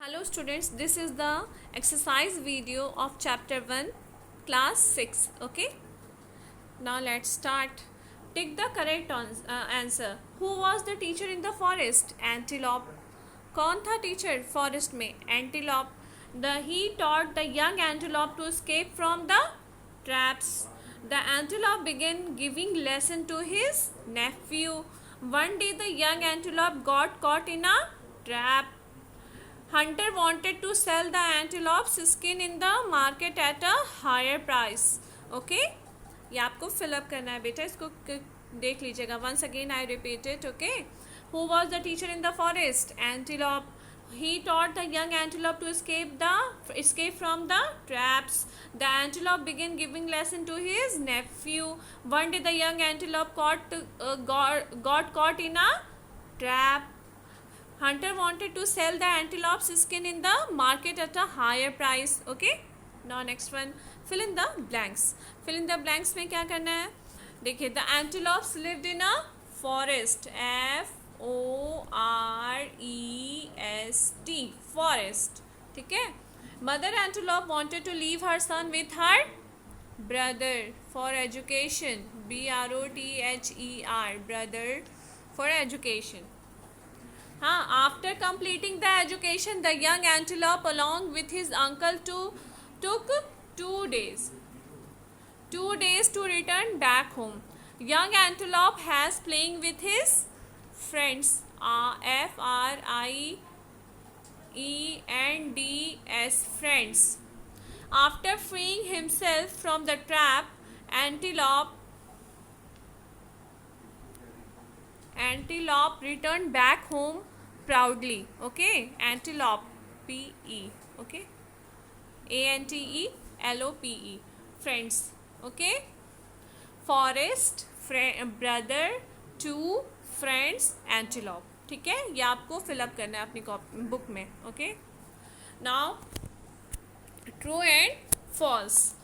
Hello students, this is the exercise video of chapter 1 class 6. Okay, now let's start. Take the correct answer. Who was the teacher in the forest? Antelope. कौन था teacher forest में? Antelope. He taught the young antelope to escape from the traps. The antelope began giving lesson to his nephew. One day the young antelope got caught in a trap. Hunter wanted to sell the antelope's skin in the market at a higher price. Okay, ये आपको fill up करना है बेटा, इसको देख लीजिएगा. Once again I repeat it. Okay, who was the teacher in the forest? Antelope. He taught the young antelope to escape from the traps. The antelope began giving lesson to his nephew. One day the young antelope got caught in a trap. Hunter wanted to sell the antelope's skin in the market at a higher price. Okay, now next one, fill in the blanks. Fill in the blanks में क्या करना है? देखिए, the antelopes lived in a forest. FOREST, forest. ठीक है. Mother antelope wanted to leave her son with her brother for education. BROTHER, brother for education. After completing the education, the young antelope along with his uncle took 2 days to return back home. Young antelope has playing with his friends. FRIENDS, friends. After freeing himself from the trap, Antelope returned back home proudly. Okay, antelope, PE. Okay, ANTELOPE, friends. Okay, forest, brother, 2 friends, antelope. ठीक है, ये आपको fill up करना है अपनी book में. Okay, now true and false.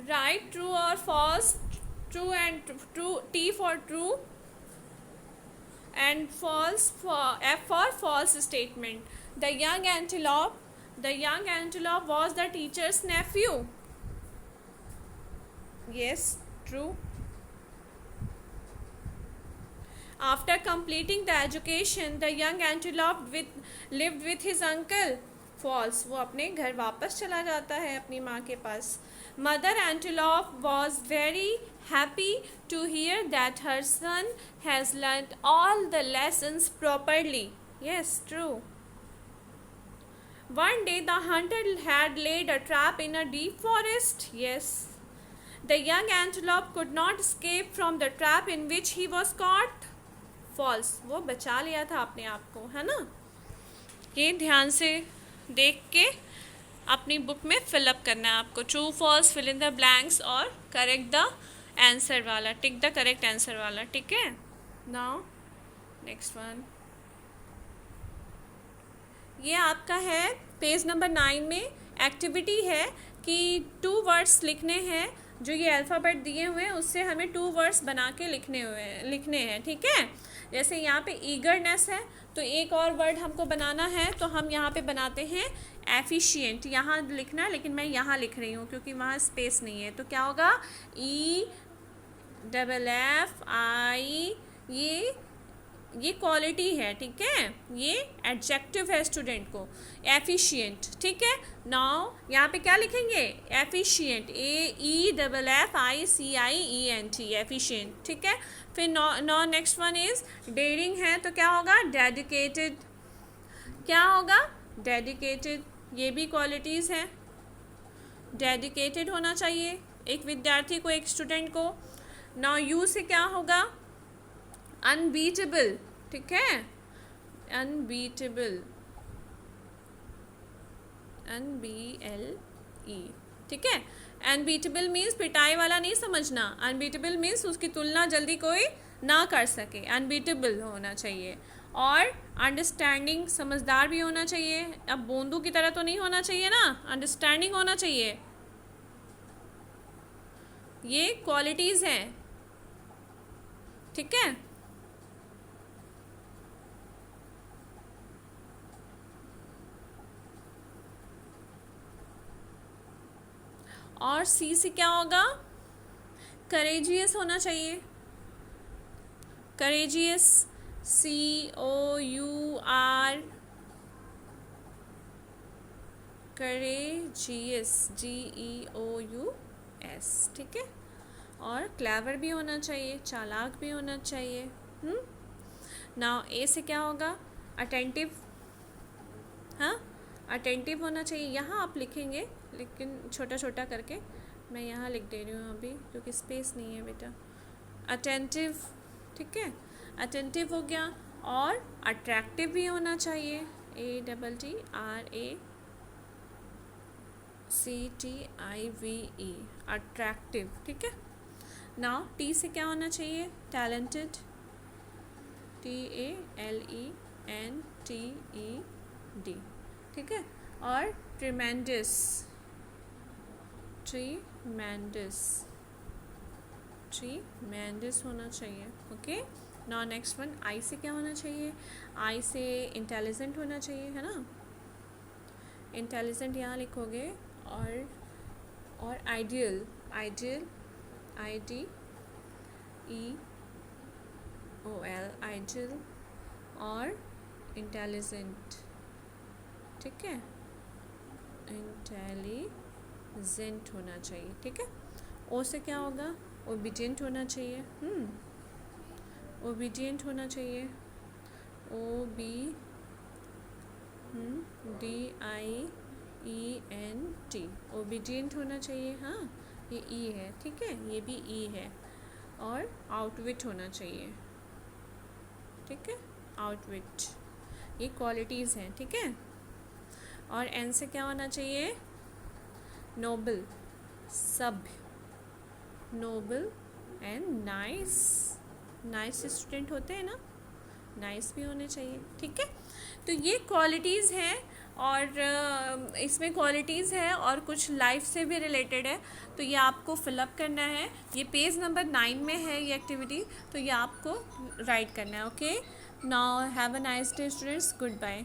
Right true और false. True and true, T for true and false for F for false statement. The young antelope was the teacher's nephew. Yes, true. After completing the education, the young antelope lived with his uncle. False, वो अपने घर वापस चला जाता है अपनी माँ के पास. Mother antelope was very happy to hear that her son has learnt all the lessons properly. Yes, true. One day the hunter had laid a trap in a deep forest. Yes. The young antelope could not escape from the trap in which he was caught. False, वो बचा लिया था अपने आप को, है ना. ये ध्यान से देख के अपनी बुक में फिलअप करना है आपको. True false, fill in the blanks और करेक्ट द आंसर वाला, टिक द करेक्ट आंसर वाला. ठीक है, नाउ नेक्स्ट वन. ये आपका है पेज नंबर 9 में. एक्टिविटी है कि 2 वर्ड्स लिखने हैं. जो ये अल्फ़ाबेट दिए हुए हैं उससे हमें 2 वर्ड्स बना के लिखने हैं. ठीक है, जैसे यहाँ पे ईगरनेस है तो एक और वर्ड हमको बनाना है, तो हम यहाँ पे बनाते हैं एफिशिएंट. यहाँ लिखना है लेकिन मैं यहाँ लिख रही हूँ क्योंकि वहाँ स्पेस नहीं है. तो क्या होगा? EFFI. ये क्वालिटी है. ठीक है, ये एडजेक्टिव है स्टूडेंट को. एफिशिएंट. ठीक है, नाउ यहाँ पे क्या लिखेंगे? Efficient, AEFFICIENT, efficient. ठीक है, फिर no next one is daring है तो क्या होगा? डेडिकेटेड. क्या होगा? डेडिकेटेड. ये भी क्वालिटीज़ हैं. डेडिकेटेड होना चाहिए एक विद्यार्थी को, एक स्टूडेंट को. नाउ यू से क्या होगा? अनबीटेबल. ठीक है, अनबीटेबल, UNBLE. ठीक है, अनबीटेबल मीन्स पिटाई वाला नहीं समझना. अनबीटेबल मीन्स उसकी तुलना जल्दी कोई ना कर सके. अनबीटेबल होना चाहिए. और अंडरस्टैंडिंग, समझदार भी होना चाहिए. अब बोंदू की तरह तो नहीं होना चाहिए ना, अंडरस्टैंडिंग होना चाहिए. ये क्वालिटीज़ हैं. ठीक है, और सी से क्या होगा? करेजियस होना चाहिए, करेजियस, COUR, करेजियस, GEOUS, ठीक है। और क्लेवर भी होना चाहिए, चालाक भी होना चाहिए। नाउ ए से क्या होगा? अटेंटिव, हाँ, अटेंटिव होना चाहिए। यहाँ आप लिखेंगे लेकिन छोटा छोटा करके, मैं यहाँ लिख दे रही हूँ अभी क्योंकि स्पेस नहीं है बेटा। अटेंटिव, ठीक है, अटेंटिव हो गया। और अट्रैक्टिव भी होना चाहिए, ATTRACTIVE, अट्रैक्टिव, ठीक है। नाउ टी से क्या होना चाहिए? टैलेंटेड, TALENTED, ठीक है। और ट्रिमेंडस, ट्रीमेंडस होना चाहिए, ओके। नाउ नेक्स्ट वन, आई से क्या होना चाहिए? आई से इंटेलिजेंट होना चाहिए, है ना, इंटेलिजेंट यहाँ लिखोगे। और आइडियल, IDEOL, आइडियल, और इंटेलिजेंट, ठीक है, इंटेलिजेंट होना चाहिए, ठीक है। ओ से क्या होगा? ओबीडियंट होना चाहिए, ओबीडियंट होना चाहिए, OBDIENT, ओबीडियंट होना चाहिए, हाँ, ये ई है, ठीक है, ये भी ई है। और आउटविट होना चाहिए, ठीक है, आउटविट, ये क्वालिटीज़ हैं, ठीक है। और एन से क्या होना चाहिए? नोबल, सभ्य, noble and nice, nice student होते हैं ना, नाइस भी होने चाहिए, ठीक है। तो ये क्वालिटीज़ हैं, और इसमें क्वालिटीज़ है और कुछ लाइफ से भी रिलेटेड है, तो ये आपको फिलअप करना है। ये पेज नंबर 9 में है ये एक्टिविटी, तो ये आपको राइट करना है, okay. Now have a nice day students, good bye.